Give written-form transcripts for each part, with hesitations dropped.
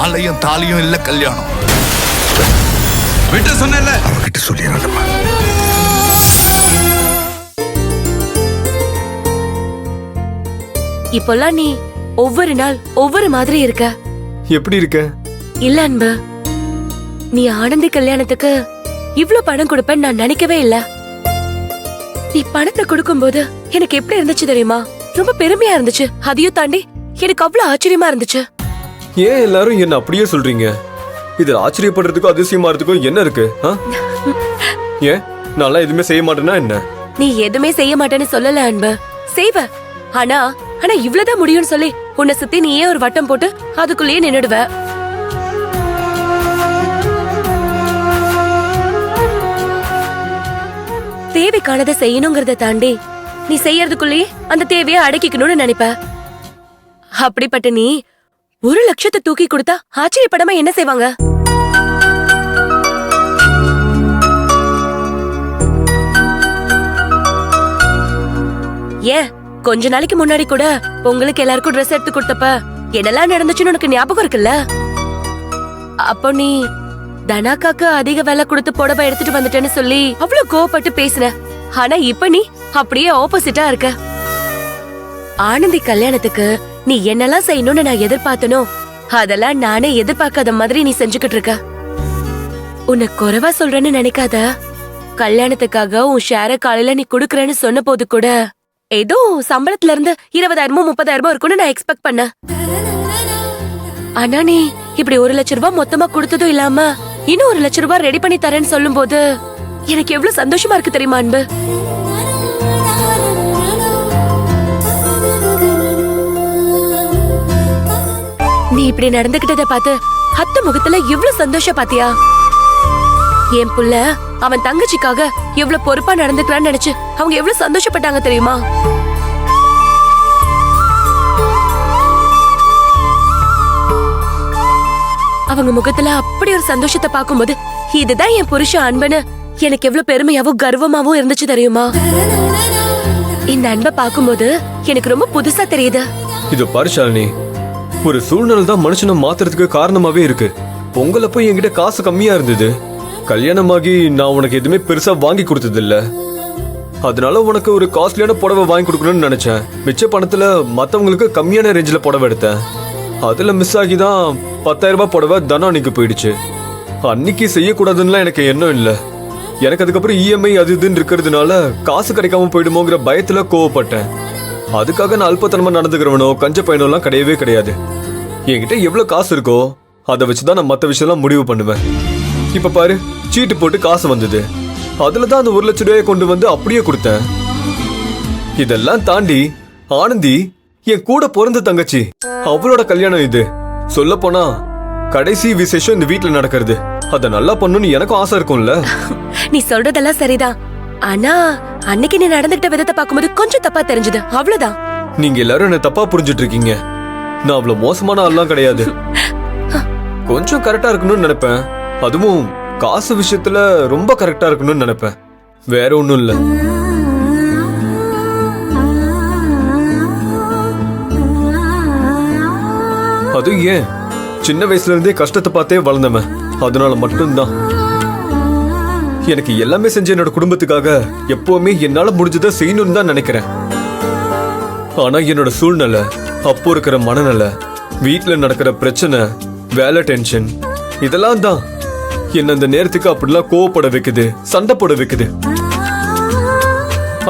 மாலையும் தாலியும் இல்ல கல்யாணம். விட்டு சொன்னேன்ல, அவகிட்ட சொல்லிடுறேன். இப்பெல்லாம் நீ ஒவ்வொரு நாள் ஒவ்வொரு மாதிரி இருக்க. எப்படி இருக்க? இல்ல அன்பு, நீ ஆனந்தி கல்யாணத்துக்கு இவ்ளோ பணம் கொடுப்பேன்னு நான் நினைக்கவே இல்ல. நீ பணத்தை கொடுக்கும்போது எனக்கு எப்படி இருந்துச்சு தெரியுமா? ரொம்ப பெருமையா இருந்துச்சு. அதையும் தாண்டி எனக்கு அவ்வளவு ஆச்சரியமா இருந்துச்சு. ஏன் எல்லாரும் என்ன அப்படியே சொல்றீங்க? இது ஆச்சரியப்படுறதுக்கும் அதிசயமாறதுக்கும் என்ன இருக்கு? ஏன் நான் எதுவுமே செய்ய மாட்டேன்னா என்ன? நீ எதுவுமே செய்ய மாட்டேன்னு சொல்லல அன்பு, செய்வ. ஆனா ஆனா இவ்வளவுதான் முடியும்னு சொல்லி உன்னை சுத்தி நீயே ஒரு வட்டம் போட்டு அதுக்குள்ளேயே நின்னுடுவ. தேவைக்கானதை செய்யணுங்கிறத தாண்டி நீ செய்யறதுக்குள்ளேயே அந்த தேவையை அடக்கிக்கணும்னு நினைப்ப. அப்படிப்பட்ட நீ 1 லட்சத்தை தூக்கி கொடுத்தா ஆச்சரியப்படாம என்ன செய்வாங்க? ஏன் கொஞ்ச நாளைக்கு முன்னாடி கூட உங்களுக்கு எல்லாருக்கும் ட்ரெஸ் எடுத்து கொடுத்தப்ப என்னெல்லாம் நடந்துச்சுன்னு உனக்கு ஞாபகம் இருக்குல்ல? அப்போ நீ தனாக்காக்கு அதிக விலை கொடுத்து புடவை எடுத்துட்டு வந்துட்டேன்னு சொல்லி அவ்வளவு கோவப்பட்டு பேசுன. ஆனா இப்ப நீ அப்படியே ஆப்போசிட்டா இருக்க. ஆனந்தி கல்யாணத்துக்கு நீ என்னெல்லாம் செய்யணும்னு நான் எதிர்பார்த்தனோ அதெல்லாம் நானே எதிர்பார்க்காத மாதிரி நீ செஞ்சுக்கிட்டு இருக்க. உன்னை குறைவா சொல்றேன்னு நினைக்காத. கல்யாணத்துக்காக உன் ஷேர காலையில நீ குடுக்கறேன்னு சொன்ன போது கூட ஏதோ சம்பளத்துல இருந்து 20,000 30,000 இருக்கும்னு நான் எக்ஸ்பெக்ட் பண்ண. ஆனா நீ இப்படி 1 லட்சம் ரூபாய் மொத்தமா கொடுத்ததும் இல்லாம இன்னும் 1 லட்சம் ரூபாய் ரெடி பண்ணி தரேன்னு சொல்லும் போது எனக்கு எவ்வளவு சந்தோஷமா இருக்கு தெரியுமா அன்பு? நீ இப்படி நடந்துகிட்டத பார்த்து அத்தை முகத்துல எவ்வளவு சந்தோஷம் பாத்தியா? என் புள்ள அவன் தங்கச்சிக்காக எவ்வளவு பொறுப்பா நடந்துக்கிறான்னு நினைச்சு அவங்க எவ்வளவு சந்தோஷப்பட்டாங்க தெரியுமா? அவங்க முகத்துல அப்படி ஒரு சந்தோஷத்தை பார்க்கும்போது இதுதான் என் புருஷன் அன்புன்னு எனக்கு எவ்வளவு பெருமையாவும் கர்வமாவும் இருந்துச்சு தெரியுமா? இந்த அன்பை பார்க்கும்போது எனக்கு ரொம்ப புதுசா தெரியுது. இது பாருஷாலினி, ஒரு சூழ்நிலை தான் மனுஷனை மாத்துறதுக்கு காரணமாவே இருக்கு. பொங்கலப்போ என்கிட்ட காசு கம்மியா இருந்தது. கல்யாணமாகி நான் உனக்கு எதுவுமே பெருசா வாங்கி கொடுத்தது இல்ல. அதனால உனக்கு ஒரு காஸ்ட்லியான புடவை வாங்கி கொடுக்கணும்னு நினைச்சேன். மிச்ச பணத்துல மத்தவங்களுக்கு கம்மியான ரேஞ்சில புடவை எடுத்தேன். அதுல மிஸ் ஆகி தான் 10,000 ரூபாய் புடவை தனம் அன்னைக்கு போயிடுச்சு. அன்னைக்கு செய்யக்கூடாதுன்னு எனக்கு எண்ணம் இல்ல. எனக்கு அதுக்கப்புறம் இஎம்ஐ அது இதுன்னு இருக்கிறதுனால காசு கிடைக்காம போயிடுமோங்கிற பயத்துல கோவப்பட்டேன். அதுக்காக நான் அல்பத்தனமா நடந்துக்கிறவனோ கஞ்ச பையனோ எல்லாம் கிடையவே கிடையாது. என்கிட்ட எவ்வளவு காசு இருக்கோ அதை வச்சுதான் நான் மத்த விஷயம்லாம் முடிவு பண்ணுவேன். இப்ப பாரு, சீட்டு போட்டு காசு வந்தது. அதுலதான் அந்த 1 லட்சம் ரூபாயை கொண்டு வந்து அப்படியே கொடுத்தேன். இதெல்லாம் தாண்டி ஆனந்தி என் கூட பிறந்த தங்கச்சி, அவளோட கல்யாணம் இது. சொல்ல போனா கடைசி விசேஷம் இந்த வீட்டுல நடக்கிறது. அத நல்லா பண்ணணும்னு எனக்கும் ஆசை இருக்கும்ல. நீ சொல்றதெல்லாம் சரிதான். ஆனா அன்னைக்கு நீ நடந்துகிட்ட விதத்தை பார்க்கும்போது கொஞ்சம் தப்பா தெரிஞ்சது, அவ்வளவுதான். நீங்க எல்லாரும் என்ன தப்பா புரிஞ்சுட்டு இருக்கீங்க. நான் அவ்வளவு மோசமான ஆள்லாம் கிடையாது. கொஞ்சம் கரெக்டா இருக்கணும்னு நினைப்பேன். அதுவும் காசு விஷயத்துல ரொம்ப கரெக்டா இருக்கணும்னு நினைப்பேன். வேற ஒண்ணும் இல்ல. அதுவும் ஏன் சின்ன வயசுல இருந்தே கஷ்டத்தை பார்த்தே வளர்ந்தவன். அதனால மட்டும்தான் எனக்கு எல்லாமே செஞ்ச என்னோட குடும்பத்துக்காக எப்பவுமே என்னால முடிஞ்சதை செய்யணும்னு தான் நினைக்கிறேன். ஆனா என்னோட சூழ்நிலை, அப்போ இருக்கிற மனநிலை, வீட்டுல நடக்கிற பிரச்சனை, வேலை டென்ஷன், இதெல்லாம் தான் என்ன அந்த நேரத்துக்கு அப்படிலாம் கோவப்பட வைக்குது, சண்டை போட வைக்குது.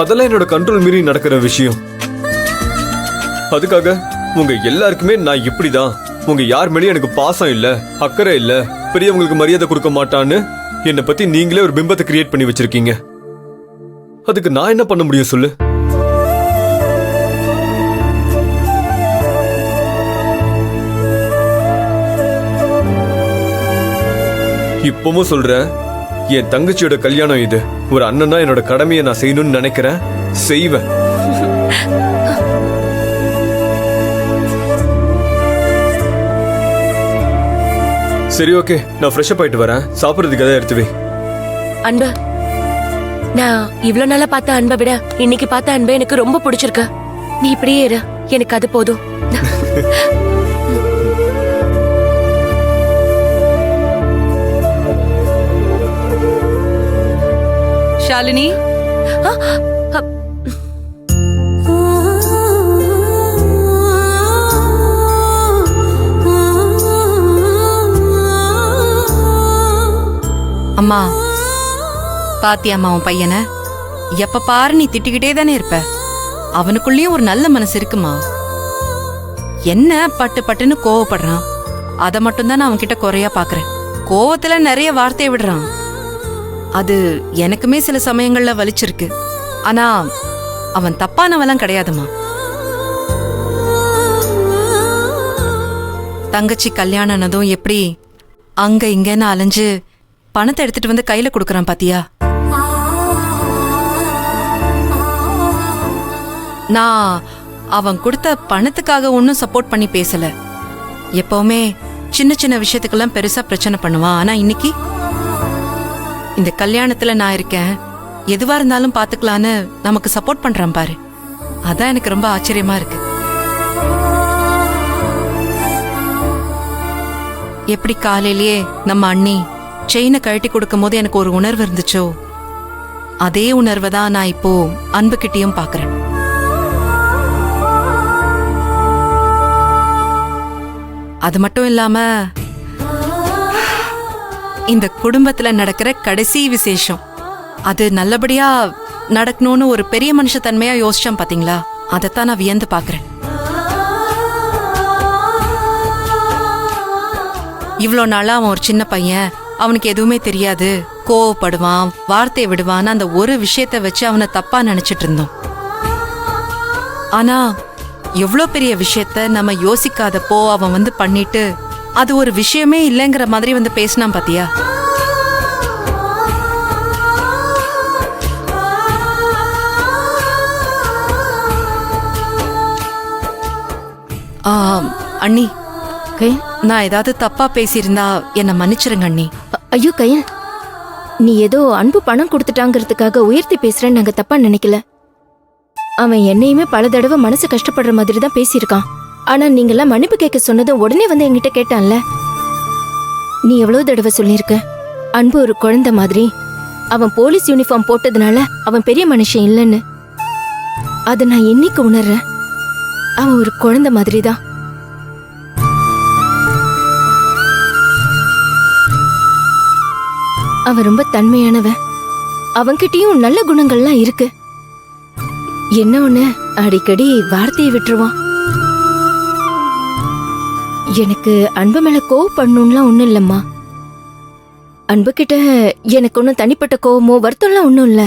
அதெல்லாம் என்னோட கண்ட்ரோல் மீறி நடக்கிற விஷயம். அதுக்காக உங்க எல்லாருக்குமே நான் இப்படிதான், உங்க யார் மேலேயும் எனக்கு பாசம் இல்ல, அக்கறை இல்ல, பெரியவங்களுக்கு மரியாதை கொடுக்க மாட்டான்னு என்னை பத்தி நீங்களே ஒரு பிம்பத்தை கிரியேட் பண்ணி வச்சிருக்கீங்க. அதுக்கு நான் என்ன பண்ண முடியும் சொல்லு? இப்பவும் சொல்றேன், என் தங்கச்சியோட கல்யாணம் இது. ஒரு அண்ணனா என்னோட கடமையை நான் செய்யணும்னு நினைக்கிறேன், செய்வேன். சரி, ஓகே, நான் ஃப்ரெஷ் அப் ஆயிட்டு வரேன். சாப்பிடுறதுக்கு எதாவது எடுத்து வை. அன்பு, நான் இவ்வளவு நாளா பார்த்த அன்பை விட இன்னைக்கு பார்த்த அன்பு எனக்கு ரொம்ப பிடிச்சிருக்கு. நீ இப்படியே இரு, எனக்கு அது போதும். ஷாலினி. அம்மா பாத்தியாம்மா உன் பையனை? எப்ப பாரு நீ திட்டிக்கிட்டே தானே இருப்ப. அவனுக்குள்ளேயும் ஒரு நல்ல மனசு இருக்குமா? என்ன பட்டு பட்டுன்னு கோவப்படுறான், அத மட்டும்தான் நான் அவன்கிட்ட குறையா பாக்குறேன். கோவத்துல நிறைய வார்த்தையை விடுறான். அது எனக்குமே சில சமயங்கள்ல வலிச்சிருக்கு. ஆனா அவன் தப்பானவெல்லாம் கிடையாதுமா. தங்கச்சி கல்யாணம்னதும் எப்படி அங்க இங்கன்னு அலைஞ்சு பணத்தை எடுத்துட்டு வந்து கையில கொடுக்கறான் பாத்தியா? நான் அவன் கொடுத்த பணத்துக்காக ஒன்னும் சப்போர்ட் பண்ணி பேசல. எப்பவுமே சின்ன சின்ன விஷயத்துக்கெல்லாம் பெருசா பிரச்சனை பண்ணுவான். ஆனா இன்னைக்கு இந்த கல்யாணத்துல நான் இருக்கேன், எதுவா இருந்தாலும் பாத்துக்கலான்னு நமக்கு சப்போர்ட் பண்றான் பாரு. அதான் எனக்கு ரொம்ப ஆச்சரியமா இருக்கு. எப்படி காலையிலேயே நம்ம அண்ணி செயினை கழட்டி கொடுக்கும் போது எனக்கு ஒரு உணர்வு இருந்துச்சோ, அதே உணர்வை தான் நான் இப்போ அன்புகிட்டயும் பாக்குறேன். அது மட்டும் இல்லாம இந்த குடும்பத்துல நடக்கிற கடைசி விசேஷம் அது நல்லபடியா நடக்கணும்னு ஒரு பெரிய மனுஷ தன்மையா யோசிச்சான் பாத்தீங்களா? அதைத்தான் நான் வியந்து பாக்குறேன். இவ்வளோ நாளா அவன் ஒரு சின்ன பையன், அவனுக்கு எதுவுமே தெரியாது, கோவப்படுவான், வார்த்தை விடுவான், அந்த ஒரு விஷயத்த வச்சு அவனை தப்பா நினைச்சிட்டு இருந்தோம். ஆனா எவ்வளோ பெரிய விஷயத்த நம்ம யோசிக்காதப்போ அவன் வந்து பண்ணிட்டு அது ஒரு விஷயமே இல்லைங்கிற மாதிரி வந்து பேசினான் பாத்தியா? அண்ணி, நான் ஏதாவது தப்பா பேசியிருந்தா என்னை மன்னிச்சிருங்க அண்ணி. ஐயோ கயல், நீ ஏதோ அன்பு பணம் கொடுத்துட்டாங்கிறதுக்காக உயர்த்தி பேசுறேன்னு நாங்க தப்பா நினைக்கல. அவன் என்னையுமே பல தடவை மனசு கஷ்டப்படுற மாதிரி தான் பேசியிருக்கான். ஆனா நீங்கெல்லாம் மன்னிப்பு கேட்க சொன்னதும் உடனே வந்து என்கிட்ட கேட்டான்ல. நீ எவ்வளவு தடவை சொல்லியிருக்க, அன்பு ஒரு குழந்தை மாதிரி, அவன் போலீஸ் யூனிஃபார்ம் போட்டதுனால அவன் பெரிய மனுஷன் இல்லைன்னு. அதை நான் இன்னைக்கு உணர்றேன். அவன் ஒரு குழந்தை மாதிரி தான். அவன் ரொம்ப தன்மையானவன். அவன்கிட்டயும் நல்ல குணங்கள்லாம் இருக்கு. என்ன ஒண்ணு, அடிக்கடி வார்த்தையை விட்டுருவான். எனக்கு அன்பு மேல கோவப்படணும்லாம் ஒண்ணும் இல்லம்மா. அன்பு கிட்ட எனக்கு ஒன்னும் தனிப்பட்ட கோவமோ வருத்தம்லாம் ஒண்ணும் இல்ல.